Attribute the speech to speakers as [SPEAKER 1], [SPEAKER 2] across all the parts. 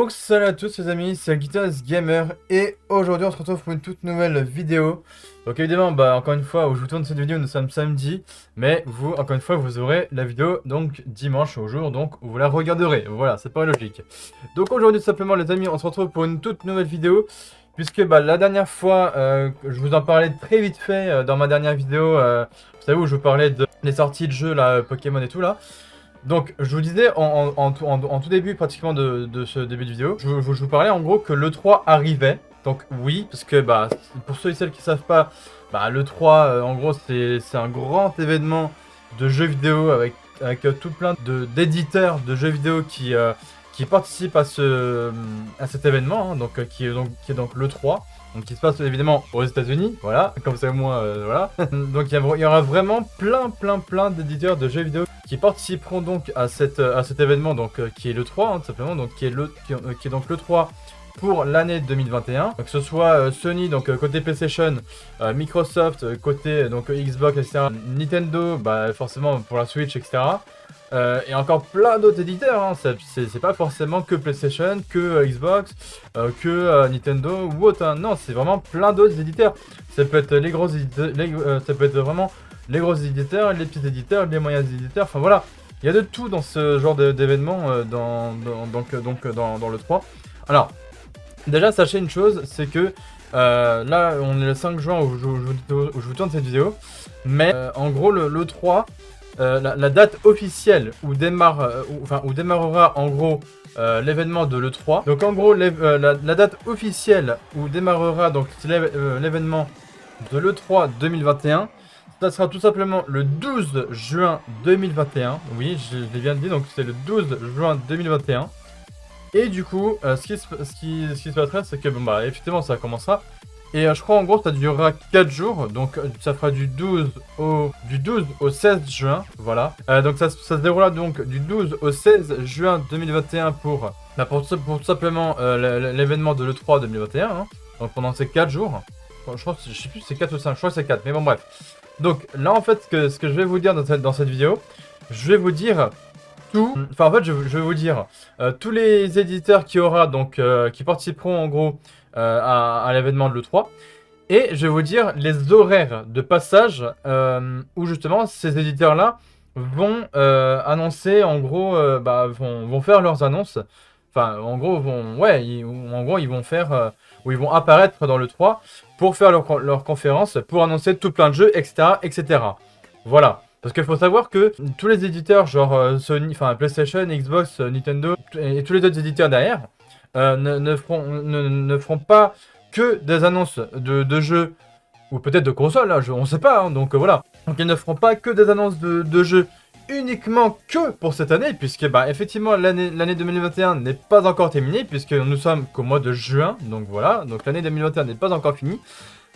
[SPEAKER 1] Donc salut à tous les amis, c'est Guitarist Gamer et aujourd'hui on se retrouve pour une toute nouvelle vidéo. Donc évidemment, encore une fois, où je vous tourne cette vidéo, nous sommes samedi, mais vous, encore une fois, vous aurez la vidéo donc dimanche au jour, donc vous la regarderez. Voilà, c'est pas logique. Donc aujourd'hui tout simplement les amis, on se retrouve pour une toute nouvelle vidéo, puisque la dernière fois, je vous en parlais très vite fait dans ma dernière vidéo, vous savez où je vous parlais des sorties de jeux là, Pokémon et tout là. Donc, je vous disais en tout début pratiquement de ce début de vidéo, je vous parlais en gros que l'E3 arrivait. Donc oui, parce que pour ceux et celles qui savent pas, l'E3 en gros c'est un grand événement de jeux vidéo avec tout plein d'éditeurs de jeux vidéo qui participent à cet événement, hein, donc, qui est donc l'E3. Donc qui se passe évidemment aux États-Unis, voilà, comme ça moi, voilà. Donc il y aura vraiment plein d'éditeurs de jeux vidéo qui participeront donc à cet événement, donc qui est l'E3, hein, tout simplement, donc qui est donc l'E3 pour l'année 2021. Donc, que ce soit Sony, donc côté PlayStation, Microsoft, côté donc Xbox, etc. Nintendo, forcément pour la Switch, etc. Et encore plein d'autres éditeurs, hein. C'est pas forcément que PlayStation, que Xbox, que Nintendo ou autre, hein. Non, c'est vraiment plein d'autres éditeurs. Ça peut être les gros éditeurs, ça peut être vraiment les gros éditeurs, les petits éditeurs, les moyens éditeurs, enfin voilà. Il y a de tout dans ce genre d'événement dans le 3. Alors, déjà sachez une chose, c'est que là on est le 5 juin où je vous tourne cette vidéo, mais en gros le 3, la date officielle où démarrera en gros l'événement de l'E3. Donc en gros la date officielle où démarrera donc l'événement de l'E3 2021, ça sera tout simplement le 12 juin 2021. Oui, je l'ai bien dit, donc c'est le 12 juin 2021. Et du coup, ce qui se passera, c'est que effectivement ça commencera. Et je crois en gros ça durera 4 jours, donc ça fera du 12 au 16 juin, voilà. Donc ça se déroulera donc du 12 au 16 juin 2021 pour tout simplement l'événement de l'E3 2021, hein. Donc pendant ces 4 jours, je sais plus si c'est 4 ou 5, je crois que c'est 4, mais bon bref. Donc là en fait, ce que je vais vous dire dans cette vidéo, je vais vous dire tout, enfin en fait je vais vous dire tous les éditeurs qui aura, donc qui participeront en gros à l'événement de l'E3. Et je vais vous dire les horaires de passage où justement ces éditeurs-là vont annoncer, en gros, vont faire leurs annonces. Enfin, en gros, ils vont faire, où ils vont apparaître dans le 3 pour faire leur conférence, pour annoncer tout plein de jeux, etc., etc. Voilà. Parce qu'il faut savoir que tous les éditeurs, genre Sony, enfin PlayStation, Xbox, Nintendo et tous les autres éditeurs derrière, ne feront pas que des annonces de jeux, ou peut-être de consoles, là, on sait pas, hein, donc voilà. Donc ils ne feront pas que des annonces de jeux uniquement que pour cette année, puisque effectivement l'année 2021 n'est pas encore terminée, puisque nous sommes qu'au mois de juin, donc voilà, donc l'année 2021 n'est pas encore finie,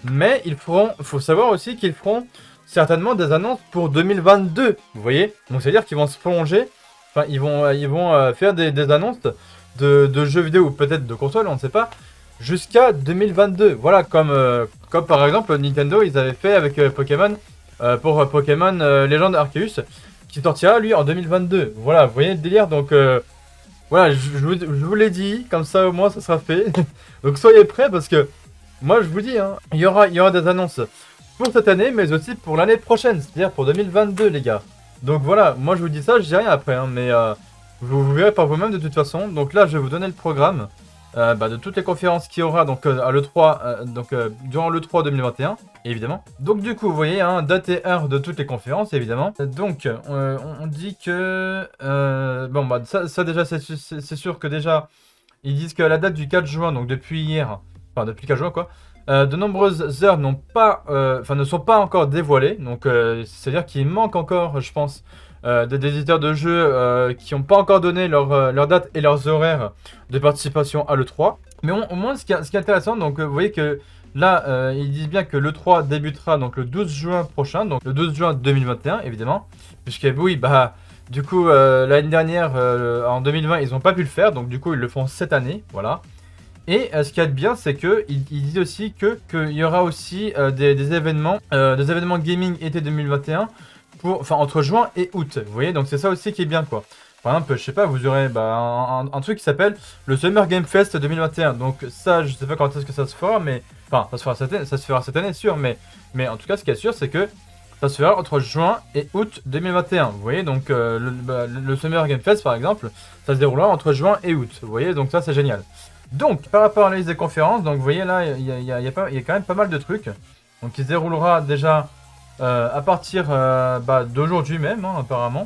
[SPEAKER 1] mais il faut savoir aussi qu'ils feront certainement des annonces pour 2022, vous voyez. Donc c'est à dire qu'ils vont se plonger, enfin ils vont faire des annonces de jeux vidéo ou peut-être de consoles, on ne sait pas, jusqu'à 2022. Voilà, comme par exemple Nintendo, ils avaient fait avec Pokémon, pour Pokémon Legend Arceus, qui sortira lui en 2022. Voilà, vous voyez le délire, donc voilà, je vous l'ai dit, comme ça au moins ça sera fait. Donc soyez prêts parce que moi je vous dis, hein, il y aura des annonces pour cette année, mais aussi pour l'année prochaine, c'est-à-dire pour 2022 les gars. Donc voilà, moi je vous dis ça, je dis rien après, hein, mais vous verrez par vous-même de toute façon. Donc là, je vais vous donner le programme de toutes les conférences qu'il y aura donc, à l'E3, durant l'E3 2021, évidemment. Donc du coup, vous voyez, hein, date et heure de toutes les conférences, évidemment. Donc, on dit que... ça déjà, c'est sûr que déjà, ils disent que la date du 4 juin, donc depuis hier, enfin depuis le 4 juin quoi, de nombreuses heures ne sont pas encore dévoilées. Donc, c'est-à-dire qu'il manque encore, je pense, des éditeurs de jeux qui n'ont pas encore donné leur date et leurs horaires de participation à l'E3. Mais au moins, ce qui est intéressant, donc vous voyez que là, ils disent bien que l'E3 débutera donc le 12 juin prochain, donc le 12 juin 2021, évidemment. Puisque oui, du coup, l'année dernière, en 2020, ils n'ont pas pu le faire, donc du coup, ils le font cette année, voilà. Et ce qu'il y a de bien, c'est qu'ils disent aussi qu'il y aura aussi des événements gaming été 2021 entre juin et août. Vous voyez, donc c'est ça aussi qui est bien, quoi. Par exemple, je sais pas, vous aurez un truc qui s'appelle le Summer Game Fest 2021. Donc ça, je sais pas quand est-ce que ça se fera, mais... Enfin, ça se fera cette année, sûr, mais en tout cas, ce qui est sûr, c'est que ça se fera entre juin et août 2021. Vous voyez, donc le Summer Game Fest, par exemple, ça se déroulera entre juin et août. Vous voyez, donc ça, c'est génial. Donc, par rapport à la liste des conférences, donc vous voyez là, il y a quand même pas mal de trucs. Donc, il se déroulera déjà à partir d'aujourd'hui même, hein, apparemment.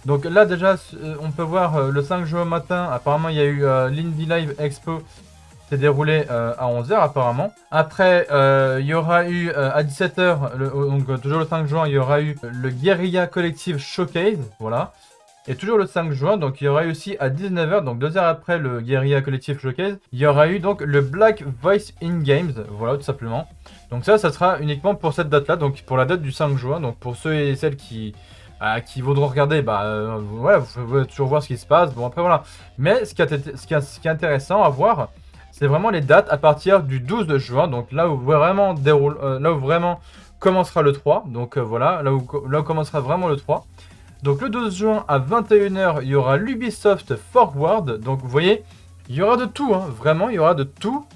[SPEAKER 1] Donc là déjà, on peut voir le 5 juin matin, apparemment il y a eu l'Indie Live Expo qui s'est déroulé à 11 h apparemment. Après, il y aura eu à 17 h, donc toujours le 5 juin, il y aura eu le Guerrilla Collective Showcase, voilà. Et toujours le 5 juin, donc il y aura eu aussi à 19 h, donc 2 heures après le Guerrilla Collective Showcase, il y aura eu donc le Black Voice in Games, voilà tout simplement. Donc ça sera uniquement pour cette date-là, donc pour la date du 5 juin, donc pour ceux et celles qui voudront regarder, voilà, vous pouvez toujours voir ce qui se passe. Bon, après, voilà. Mais ce qui est intéressant à voir, c'est vraiment les dates à partir du 12 de juin. Donc là où vraiment là où vraiment commencera le 3. Donc voilà, là où commencera vraiment le 3. Donc le 12 juin à 21 h, il y aura l'Ubisoft Forward. Donc vous voyez, il y aura de tout, hein. Vraiment, il y aura de tous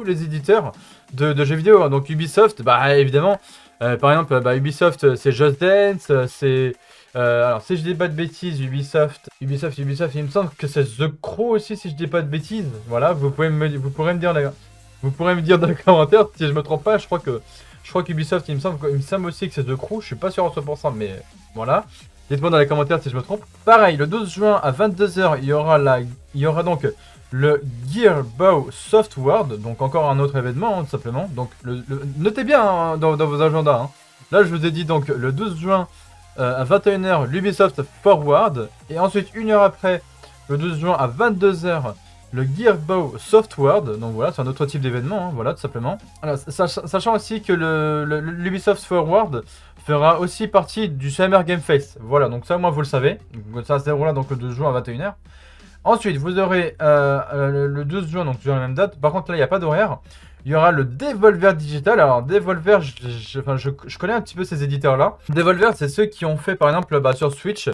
[SPEAKER 1] les éditeurs de jeux vidéo. Hein. Donc Ubisoft, évidemment. Par exemple, Ubisoft, c'est Just Dance, c'est... alors, si je dis pas de bêtises, Ubisoft, il me semble que c'est The Crow aussi, si je dis pas de bêtises. Voilà, vous pourrez me dire dans les commentaires si je me trompe pas. Je crois qu'Ubisoft, il me semble aussi que c'est The Crow. Je suis pas sûr à 100%, mais voilà. Dites-moi dans les commentaires si je me trompe. Pareil, le 12 juin à 22 h, il y aura donc le Gearbow Software, donc encore un autre événement, hein, tout simplement. Donc, notez bien hein, dans vos agendas. Hein. Là, je vous ai dit donc le 12 juin à 21 h, l'Ubisoft Forward. Et ensuite, une heure après, le 12 juin à 22 h, le Gearbow Software. Donc voilà, c'est un autre type d'événement, hein, voilà, tout simplement. Alors, sachant aussi que l'Ubisoft Forward fera aussi partie du Summer Game Fest. Voilà, donc ça, moi, vous le savez. Ça se déroulera donc le 12 juin à 21 h. Ensuite, vous aurez le 12 juin, donc toujours la même date. Par contre, là, il n'y a pas d'horaire. Il y aura le Devolver Digital. Alors, Devolver, je connais un petit peu ces éditeurs-là. Devolver, c'est ceux qui ont fait, par exemple, sur Switch,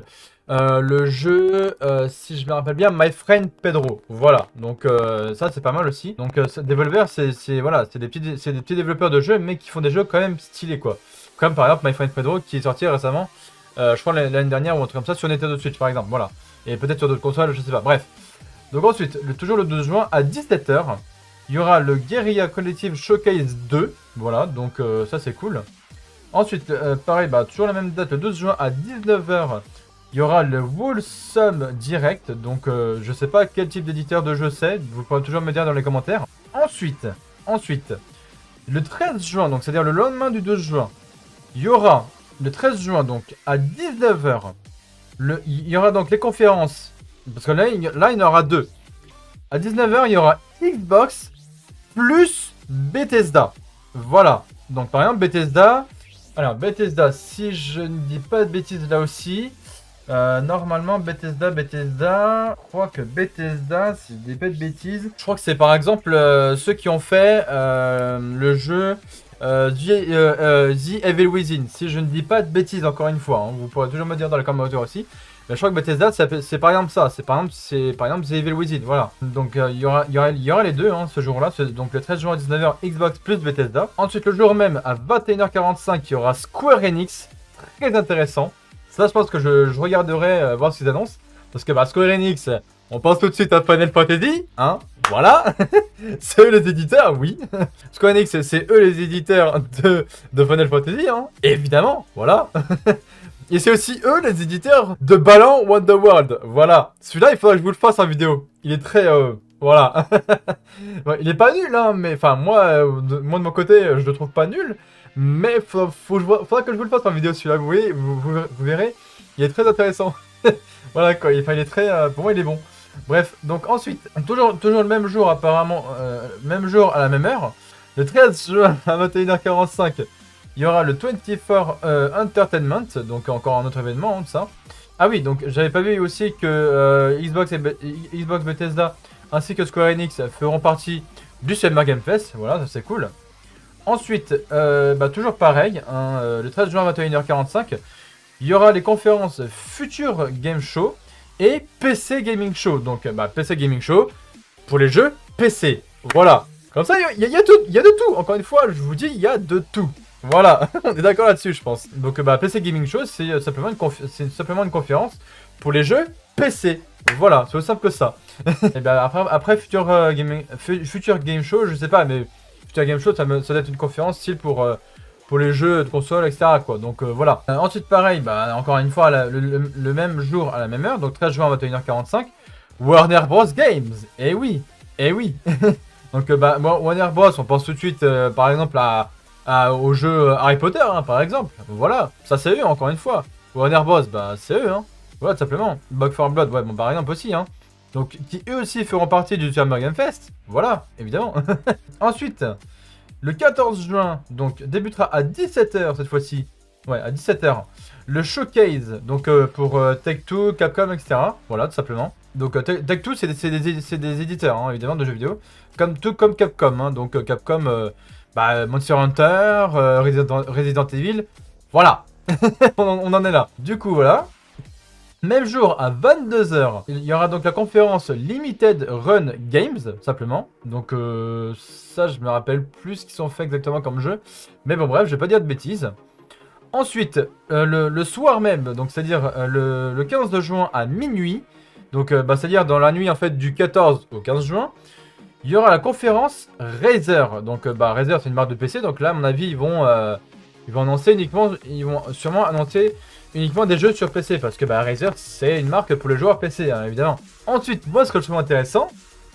[SPEAKER 1] le jeu, si je me rappelle bien, My Friend Pedro. Voilà, donc ça, c'est pas mal aussi. Donc, Devolver, c'est des petits développeurs de jeux, mais qui font des jeux quand même stylés, quoi. Comme, par exemple, My Friend Pedro, qui est sorti récemment, je crois l'année dernière, ou un truc comme ça, sur Nintendo Switch, par exemple. Voilà. Et peut-être sur d'autres consoles, je sais pas. Bref. Donc ensuite, toujours le 12 juin à 17 h, il y aura le Guerrilla Collective Showcase 2. Voilà, donc ça c'est cool. Ensuite, pareil, toujours la même date, le 12 juin à 19 h, il y aura le Wholesome Direct. Donc je sais pas quel type d'éditeur de jeu c'est. Vous pourrez toujours me dire dans les commentaires. Ensuite, le 13 juin, donc c'est-à-dire le lendemain du 12 juin, il y aura le 13 juin, donc à 19 h, il y aura donc les conférences, parce que là, il y en aura deux. À 19 h, il y aura Xbox plus Bethesda. Voilà. Donc par exemple, Bethesda. Alors, Bethesda, si je ne dis pas de bêtises là aussi. Normalement, Bethesda. Je crois que Bethesda, si je dis pas de bêtises. Je crois que c'est par exemple ceux qui ont fait le jeu. The Evil Within, si je ne dis pas de bêtises encore une fois, hein, vous pourrez toujours me dire dans les commentaires aussi. Mais je crois que Bethesda, c'est par exemple ça, c'est par exemple The Evil Within, voilà. Donc il y aura les deux hein, ce jour-là, donc le 13 juin à 19 h, Xbox plus Bethesda. Ensuite le jour même à 21 h 45, il y aura Square Enix, très intéressant. Ça je pense que je regarderai voir ce qu'ils annoncent, parce que Square Enix, on pense tout de suite à Final Fantasy, hein. Voilà, c'est eux les éditeurs, oui. Square Enix, c'est eux les éditeurs de Final Fantasy, hein. Évidemment, voilà. Et c'est aussi eux les éditeurs de Balan Wonderworld, voilà. Celui-là, il faudrait que je vous le fasse en vidéo. Il est très, voilà. Ouais, il est pas nul, hein, mais enfin, moi de mon côté, je le trouve pas nul. Mais faudra que je vous le fasse en vidéo, celui-là, vous voyez, vous verrez, il est très intéressant. Voilà, quoi, il est très, pour moi, il est bon. Bref, donc ensuite, toujours le même jour apparemment, même jour à la même heure, le 13 juin à 21 h 45, il y aura le 24 Entertainment, donc encore un autre événement, hein, ça. Ah oui, donc j'avais pas vu aussi que Xbox Bethesda ainsi que Square Enix feront partie du Summer Game Fest, voilà, ça c'est cool. Ensuite, toujours pareil, hein, le 13 juin à 21 h 45, il y aura les conférences Future Game Show. et PC Gaming Show. Donc PC Gaming Show pour les jeux PC. Voilà. Comme ça, il y a tout, il y a de tout. Encore une fois, je vous dis, il y a de tout. Voilà, on est d'accord là-dessus, je pense. Donc PC Gaming Show, c'est simplement une conférence pour les jeux PC. Voilà, c'est aussi simple que ça. Et après Future Game Show, je sais pas, mais Future Game Show, ça doit être une conférence style pour les jeux de console, etc. quoi. Donc voilà. Ensuite, pareil, encore une fois, le même jour à la même heure, donc 13 juin à 21h45, Warner Bros Games. Eh oui, eh oui. Donc Warner Bros, on pense tout de suite, par exemple, au jeu Harry Potter, hein, par exemple. Voilà, ça c'est eux, encore une fois. Warner Bros, c'est eux, hein. Voilà, tout simplement. Back 4 Blood, ouais, bon, par exemple aussi, hein. Donc, qui eux aussi feront partie du Summer Game Fest. Voilà, évidemment. Ensuite, le 14 juin, donc, débutera à 17h cette fois-ci. Ouais, à 17h. Le showcase, donc, pour Take-Two, Capcom, etc. Voilà, tout simplement. Donc, Take-Two, c'est des éditeurs, hein, évidemment, de jeux vidéo. Tout comme Capcom, hein. Donc, Capcom, Monster Hunter, Resident Evil. Voilà. on en est là. Du coup, voilà. Même jour, à 22h, il y aura donc la conférence Limited Run Games, simplement. Donc ça, je me rappelle plus ce qu'ils sont faits exactement comme jeu. Mais bon, bref, je vais pas dire de bêtises. Ensuite, le soir même, donc c'est-à-dire le 15 de juin à minuit, donc c'est-à-dire dans la nuit en fait du 14 au 15 juin, il y aura la conférence Razer. Donc Razer, c'est une marque de PC, donc là, à mon avis, ils vont annoncer uniquement, ils vont sûrement annoncer uniquement des jeux sur PC, parce que Razer, c'est une marque pour les joueurs PC, hein, évidemment. Ensuite, moi, ce que je trouve intéressant,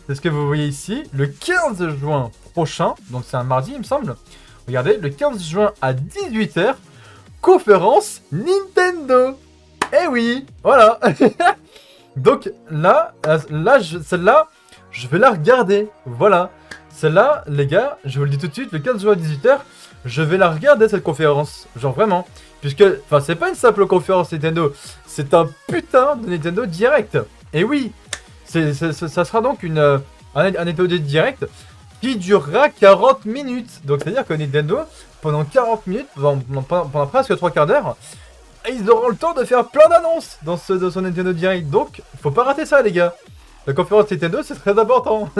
[SPEAKER 1] c'est ce que vous voyez ici, le 15 juin prochain, donc c'est un mardi, il me semble. Regardez, le 15 juin à 18h, conférence Nintendo. Eh oui, voilà. Donc là, celle-là, je vais la regarder. Voilà. Celle-là, les gars, je vous le dis tout de suite, le 15 juin à 18h, je vais la regarder cette conférence. Genre vraiment. Puisque, enfin, c'est pas une simple conférence Nintendo, c'est un putain de Nintendo Direct. Et oui, ça sera donc un Nintendo Direct qui durera 40 minutes. Donc, c'est-à-dire que Nintendo, pendant 40 minutes, pendant presque 3 quarts d'heure, ils auront le temps de faire plein d'annonces dans son Nintendo Direct. Donc, faut pas rater ça, les gars. La conférence Nintendo, c'est très important.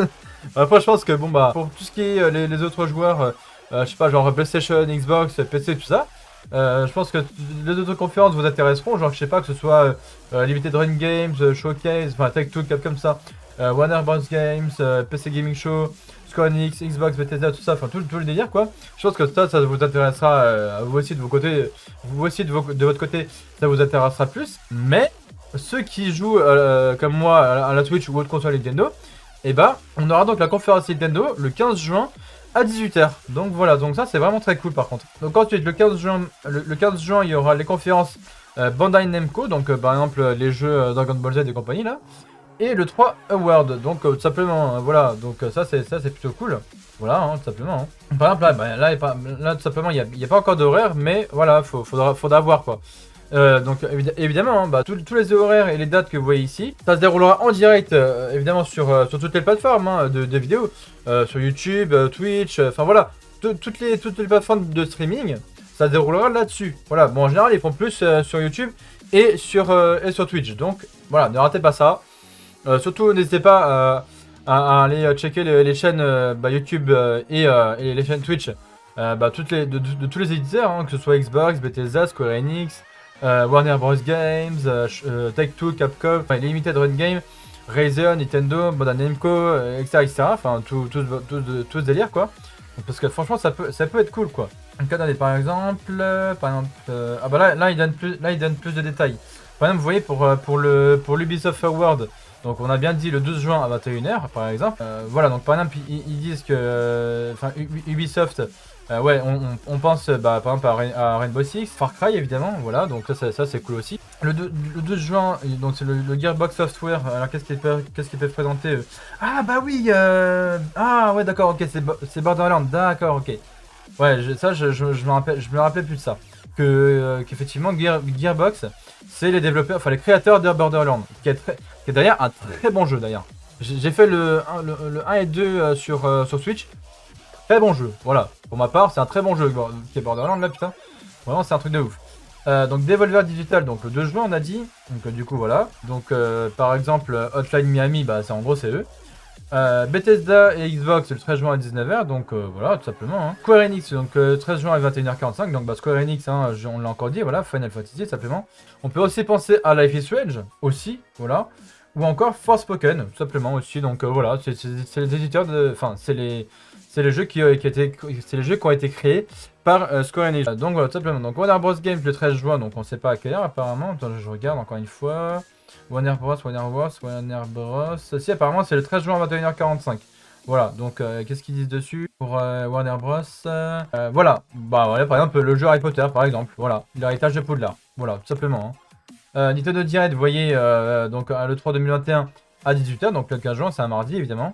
[SPEAKER 1] Après, je pense que, pour tout ce qui est les autres joueurs, je sais pas, genre PlayStation, Xbox, PC, tout ça, je pense que les autres conférences vous intéresseront, genre je sais pas, que ce soit Limited Run Games, Showcase, enfin Take-Two, Capcom, ça, Warner Bros Games, PC Gaming Show, Square Enix, Xbox, Bethesda, tout ça, enfin tout le délire quoi. Je pense que ça vous intéressera à vous aussi de vos côtés, vous aussi de votre côté, ça vous intéressera plus. Mais ceux qui jouent comme moi à la Switch ou autre console Nintendo, on aura donc la conférence Nintendo le 15 juin à 18h. Donc voilà, donc ça c'est vraiment très cool par contre. Donc ensuite le 15 juin il y aura les conférences Bandai Namco, donc par exemple les jeux Dragon Ball Z et compagnie là. Et le 3 Award, donc tout simplement, voilà, donc ça c'est plutôt cool. Voilà, hein, tout simplement. Hein. Par exemple là tout simplement il n'y a pas encore d'horaire, mais voilà, faudra voir quoi. Donc évidemment, hein, tous les horaires et les dates que vous voyez ici, ça se déroulera en direct, évidemment sur toutes les plateformes hein, de vidéos, sur YouTube, Twitch, enfin voilà, toutes les plateformes de streaming, ça se déroulera là-dessus. Voilà, bon en général ils font plus sur YouTube et sur Twitch, donc voilà, ne ratez pas ça. Surtout n'hésitez pas à aller checker les chaînes YouTube et les chaînes Twitch, de tous les éditeurs, hein, que ce soit Xbox, Bethesda, Square Enix, Warner Bros Games, Take-Two, Capcom, Limited Run Game, Razer, Nintendo, Bandai Namco, etc. Enfin, tout ce délire, quoi. Parce que franchement, ça peut être cool, quoi. Donc, attendez, par exemple, là, il donne plus de détails. Par exemple, vous voyez, pour l'Ubisoft Award, donc on a bien dit le 12 juin à 21h, par exemple. Voilà, donc par exemple, ils disent que Ubisoft... ouais, on pense par exemple à Rainbow Six, Far Cry évidemment, voilà, donc ça c'est cool aussi. Le 12 juin, donc c'est le Gearbox Software, alors qu'est-ce qu'ils peuvent présenter Ah bah oui, ah ouais d'accord, ok, c'est Borderlands, d'accord, ok. Ouais, je me rappelais plus de ça. Qu'effectivement Gearbox, c'est les développeurs, enfin les créateurs de Borderlands, qui est d'ailleurs un très bon jeu d'ailleurs. J'ai fait le 1 et 2 sur Switch. Très bon jeu, voilà. Pour ma part, c'est un très bon jeu qui est Borderlands là, putain. Vraiment, c'est un truc de ouf. Donc Devolver Digital, donc le 2 juin on a dit, donc du coup voilà. Donc par exemple Hotline Miami, bah c'est en gros c'est eux. Bethesda et Xbox le 13 juin à 19h, donc voilà tout simplement. Hein. Square Enix, donc 13 juin à 21h45, donc bah, Square Enix, hein, on l'a encore dit, voilà, Final Fantasy tout simplement. On peut aussi penser à Life is Strange, aussi, voilà. Ou encore Forspoken, tout simplement aussi, donc voilà, c'est les éditeurs de... Enfin, c'est les jeux c'est les jeux qui ont été créés par Square Enix. Donc voilà, tout simplement. Donc Warner Bros Games le 13 juin, donc on sait pas à quelle heure apparemment. Attends, je regarde encore une fois. Warner Bros. Si, apparemment c'est le 13 juin à 21h45. Voilà, donc qu'est-ce qu'ils disent dessus pour Warner Bros. Voilà, bah voilà, par exemple le jeu Harry Potter, par exemple. Voilà, l'héritage de Poudlard. Voilà, tout simplement. Hein. Nintendo Direct, vous voyez, donc le 3 2021 à 18h, donc le 15 juin, c'est un mardi évidemment.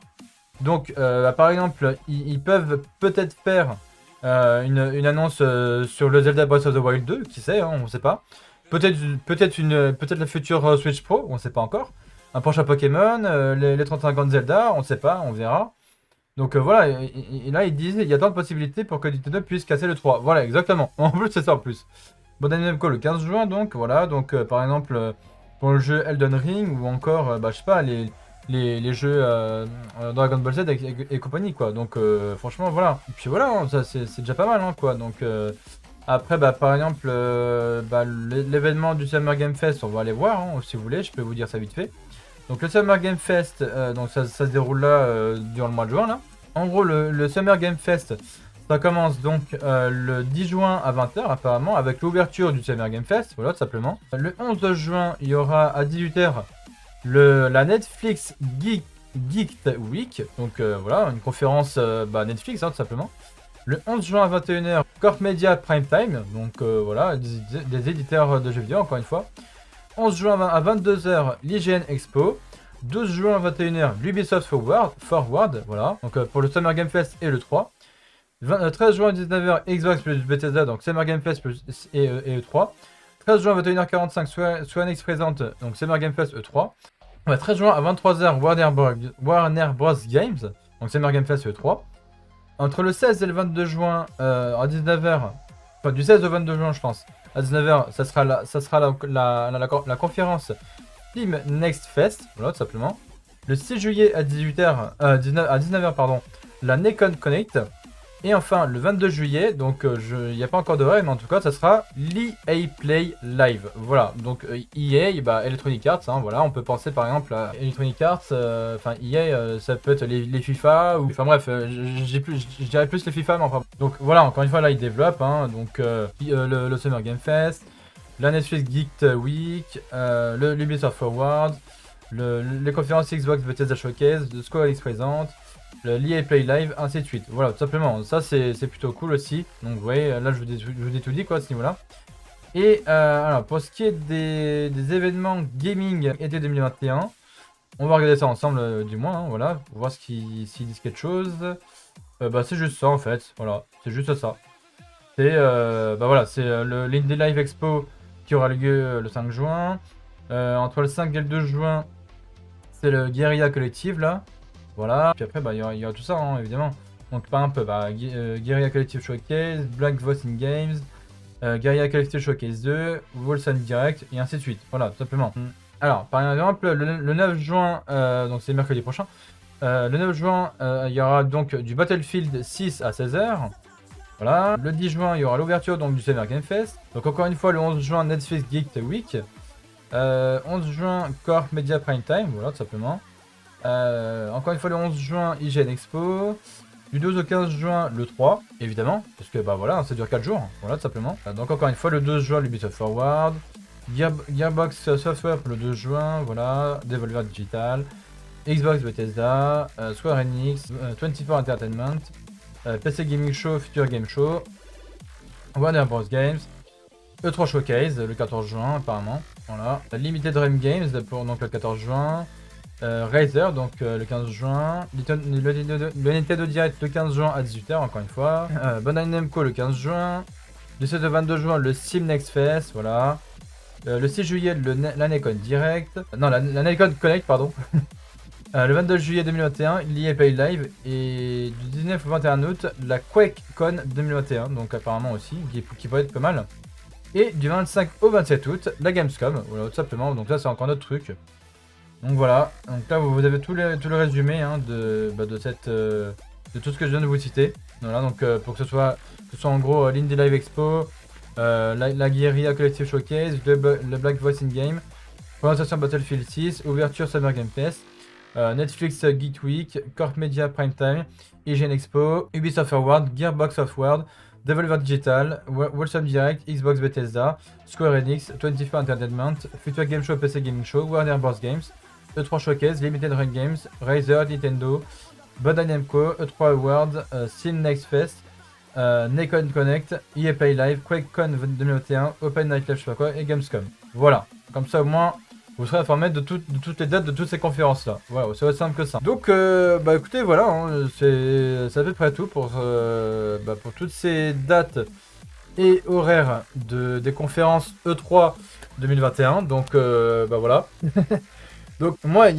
[SPEAKER 1] Donc, par exemple, ils peuvent peut-être faire une annonce sur le Zelda Breath of the Wild 2, qui sait, hein, on ne sait pas. Peut-être la future Switch Pro, on ne sait pas encore. Un prochain Pokémon, les 35 ans de Zelda, on ne sait pas, on verra. Donc voilà, et là ils disent il y a tant de possibilités pour que Nintendo puisse casser le 3. Voilà, exactement. En plus, c'est ça en plus. Bandai Namco le 15 juin, donc voilà. Donc par exemple, pour le jeu Elden Ring ou encore, bah, je sais pas, les jeux Dragon Ball Z et compagnie, quoi. Donc franchement, voilà. Et puis voilà, hein, ça c'est déjà pas mal, hein, quoi. Donc après, bah, par exemple, bah, l'événement du Summer Game Fest, on va aller voir, hein, si vous voulez, je peux vous dire ça vite fait. Donc le Summer Game Fest, donc ça se déroule là durant le mois de juin, là. En gros, le Summer Game Fest, ça commence donc le 10 juin à 20h apparemment, avec l'ouverture du Summer Game Fest, voilà, tout simplement. Le 11 juin, il y aura à 18h la Netflix Geeked Week, donc voilà, une conférence bah, Netflix, hein, tout simplement. Le 11 juin à 21h, Corp Media Prime Time, donc voilà, des éditeurs de jeux vidéo, encore une fois. 11 juin à 22h, l'IGN Expo. 12 juin à 21h, l'Ubisoft Forward, voilà, donc pour le Summer Game Fest et le 3. 13 juin à 19h, Xbox plus Bethesda, donc Summer Game Fest plus et E3. 13 juin à 21h45, Square Enix présente, donc Summer Game Fest E3. 13 juin à 23h, Warner Bros Games, donc Summer Game Fest E3. Entre le 16 et le 22 juin à 19h, enfin du 16 au 22 juin je pense, à 19h, ça sera la conférence Steam Next Fest, voilà tout simplement. Le 6 juillet à 18h, à 19h pardon, la Nikon Connect. Et enfin, le 22 juillet, donc il n'y a pas encore de règle, mais en tout cas, ça sera l'EA Play Live. Voilà, donc EA, bah, Electronic Arts, hein, voilà, on peut penser par exemple à Electronic Arts, enfin EA, ça peut être les FIFA, ou enfin bref, je dirais plus les FIFA, mais enfin. Donc voilà, encore une fois, là, ils développent, hein, donc le Summer Game Fest, la Netflix Geeked Week, l'Ubisoft Forward, les conférences Xbox Bethesda Showcase, de Square Enix présente, l'EA Play Live, ainsi de suite. Voilà, tout simplement. Ça, c'est plutôt cool aussi. Donc, vous voyez, là, je vous ai tout dit, quoi, à ce niveau-là. Et alors, pour ce qui est des événements gaming été 2021, on va regarder ça ensemble, du moins, hein, voilà, pour voir s'ils disent quelque chose. Bah, c'est juste ça, en fait. Voilà, c'est juste ça. C'est bah voilà, c'est l'Indie Live Expo qui aura lieu le 5 juin. Entre le 5 et le 2 juin, c'est le Guerrilla Collective, là. Voilà, puis après, bah, il y aura tout ça, hein, évidemment. Donc, par exemple, bah, Guerrilla Collective Showcase, Black Voice in Games, Guerrilla Collective Showcase 2, Wolfenstein Direct, et ainsi de suite. Voilà, tout simplement. Alors, par exemple, le 9 juin, donc c'est mercredi prochain, le 9 juin, il y aura donc du Battlefield 6 à 16h. Voilà. Le 10 juin, il y aura l'ouverture donc du Summer Game Fest. Donc, encore une fois, le 11 juin, Netflix Geeked Week. 11 juin, Corp Media Prime Time, voilà, tout simplement. Encore une fois, le 11 juin, IGN Expo. Du 12 au 15 juin, le 3, évidemment, parce que bah voilà, ça dure 4 jours, voilà, tout simplement. Donc encore une fois, le 12 juin, l'Ubisoft Forward. Gearbox Software pour le 2 juin, voilà. Devolver Digital. Xbox Bethesda. Square Enix. 24 Entertainment. PC Gaming Show, Future Game Show. Warner Bros Games. E3 Showcase, le 14 juin, apparemment. Voilà. Limited Dream Games, pour donc le 14 juin. Razer, donc le 15 juin. Le Nintendo Direct le 15 juin à 18h, encore une fois. Bandai Namco le 15 juin. Du 7 au 22 juin, le Steam Next Fest, voilà. Le 6 juillet, la Nikon Direct. Non, la Nikon Connect, pardon. Le 22 juillet 2021, l'EA Play Live. Et du 19 au 21 août, la QuakeCon 2021, donc apparemment aussi, qui peut être pas mal. Et du 25 au 27 août, la Gamescom, voilà, tout simplement. Donc là, c'est encore notre truc. Donc voilà, donc là vous avez tout le résumé hein, de tout ce que je viens de vous citer. Voilà, donc pour que ce soit en gros l'Indie Live Expo, la Guerrilla Collective Showcase, le Black Voice in Game, présentation Battlefield 6, ouverture Summer Game Fest, Netflix Geek Week, Corp Media Prime Time, IGN Expo, Ubisoft Forward, Gearbox Software, Devolver Digital, Wholesome Direct, Xbox Bethesda, Square Enix, 24 Entertainment, Future Game Show PC Gaming Show, Warner Bros Games, E3 Showcase, Limited Run Games, Razer, Nintendo, Bandai Namco, E3 Awards, Sim Next Fest, Nikon Connect, EA Play Live, QuakeCon 2021, Open Night Live, je sais pas quoi, et Gamescom. Voilà, comme ça au moins vous serez informé de toutes les dates de toutes ces conférences là. Voilà, c'est aussi simple que ça. Donc bah écoutez, voilà, hein, c'est à peu près tout pour toutes ces dates et horaires des conférences E3 2021. Donc bah voilà. Donc moi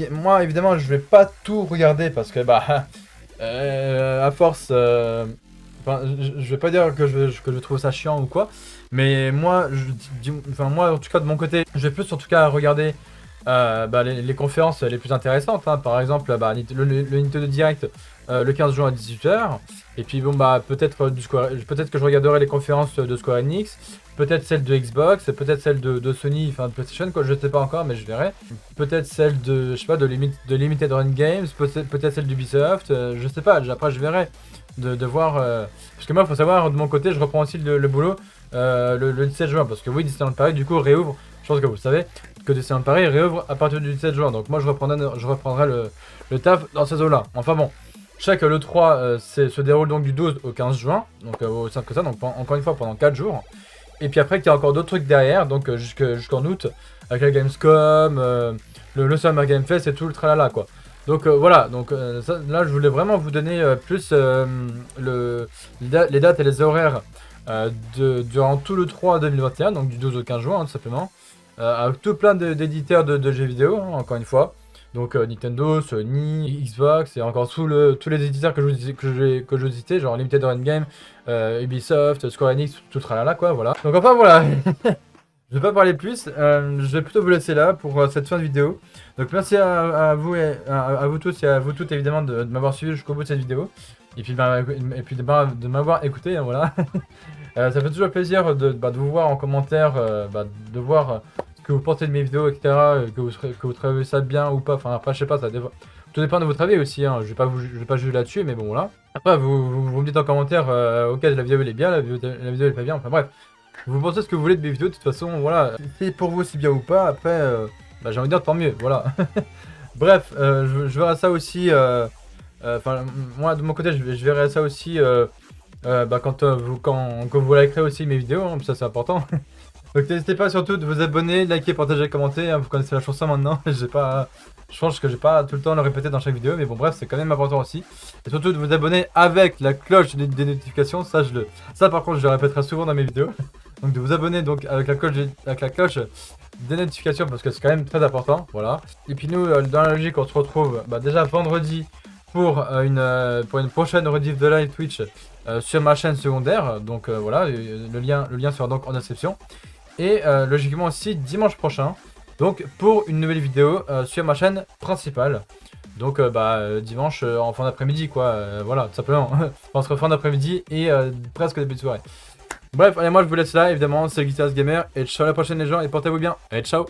[SPEAKER 1] évidemment je vais pas tout regarder parce que bah à force je vais pas dire que je trouve ça chiant ou quoi, mais moi moi en tout cas de mon côté je vais plus en tout cas regarder les conférences les plus intéressantes hein. Par exemple le Nintendo Direct le 15 juin à 18h, et puis bon bah peut-être que je regarderai les conférences de Square Enix, peut-être celle de Xbox, peut-être celle de Sony, enfin de PlayStation quoi, je sais pas encore mais je verrai. Peut-être celle de, je sais pas, de Limited Run Games, peut-être celle d'Ubisoft, je sais pas, après je verrai de voir. Parce que moi, il faut savoir, de mon côté, je reprends aussi le boulot le 17 juin, parce que oui, Disneyland Paris, du coup, réouvre, je pense que vous le savez, que Disneyland Paris réouvre à partir du 17 juin, donc moi, je reprendrai le taf dans ces eaux-là. Enfin bon. Je sais que le 3 se déroule donc du 12 au 15 juin, donc aussi simple que ça, donc encore une fois pendant 4 jours. Et puis après, il y a encore d'autres trucs derrière, donc jusqu'en août, avec la Gamescom, le Summer Game Fest et tout le tralala quoi. Donc voilà, donc là je voulais vraiment vous donner plus les dates et les horaires durant tout le 3 2021, donc du 12 au 15 juin hein, tout simplement, avec tout plein d'éditeurs de jeux vidéo, hein, encore une fois. Donc Nintendo, Sony, Xbox et encore tous les éditeurs que je vous citais, genre Limited Run Game, Ubisoft, Square Enix, tout tralala quoi, voilà. Donc enfin voilà, je vais pas parler plus, je vais plutôt vous laisser là pour cette fin de vidéo. Donc merci à vous à vous tous et à vous toutes évidemment de m'avoir suivi jusqu'au bout de cette vidéo. Et puis, de m'avoir écouté, hein, voilà. Ça fait toujours plaisir de vous voir en commentaire, de voir ce que vous pensez de mes vidéos, etc. Que vous trouvez ça bien ou pas. Enfin après je sais pas, tout dépend de votre avis aussi, hein. Je vais pas juger là-dessus, mais bon voilà. Après vous me dites en commentaire, ok la vidéo elle est bien, la vidéo elle est pas bien, enfin bref. Vous pensez ce que vous voulez de mes vidéos, de toute façon, voilà. Si c'est pour vous aussi bien ou pas, après, j'ai envie de dire tant mieux, voilà. Bref, je verrai ça aussi, enfin, moi de mon côté, je verrai ça aussi quand vous likerez aussi mes vidéos, hein, ça c'est important. Donc n'hésitez pas surtout de vous abonner, liker, partager, commenter, hein, vous connaissez la chanson maintenant, je pense que j'ai pas tout le temps à le répéter dans chaque vidéo, mais bon bref, c'est quand même important aussi. Et surtout de vous abonner avec la cloche des notifications, ça par contre je le répéterai souvent dans mes vidéos. Donc de vous abonner donc avec la cloche des notifications parce que c'est quand même très important, voilà. Et puis nous, dans la logique, on se retrouve déjà vendredi pour une prochaine rediff de live Twitch sur ma chaîne secondaire. Donc voilà, le lien sera donc en description. Et logiquement aussi dimanche prochain, donc pour une nouvelle vidéo sur ma chaîne principale. Donc dimanche en fin d'après-midi quoi, voilà, tout simplement. Entre fin d'après-midi et presque début de soirée. Bref, allez, moi je vous laisse là, évidemment, c'est le Guitarist Gamer, et ciao à la prochaine les gens, et portez-vous bien, et ciao.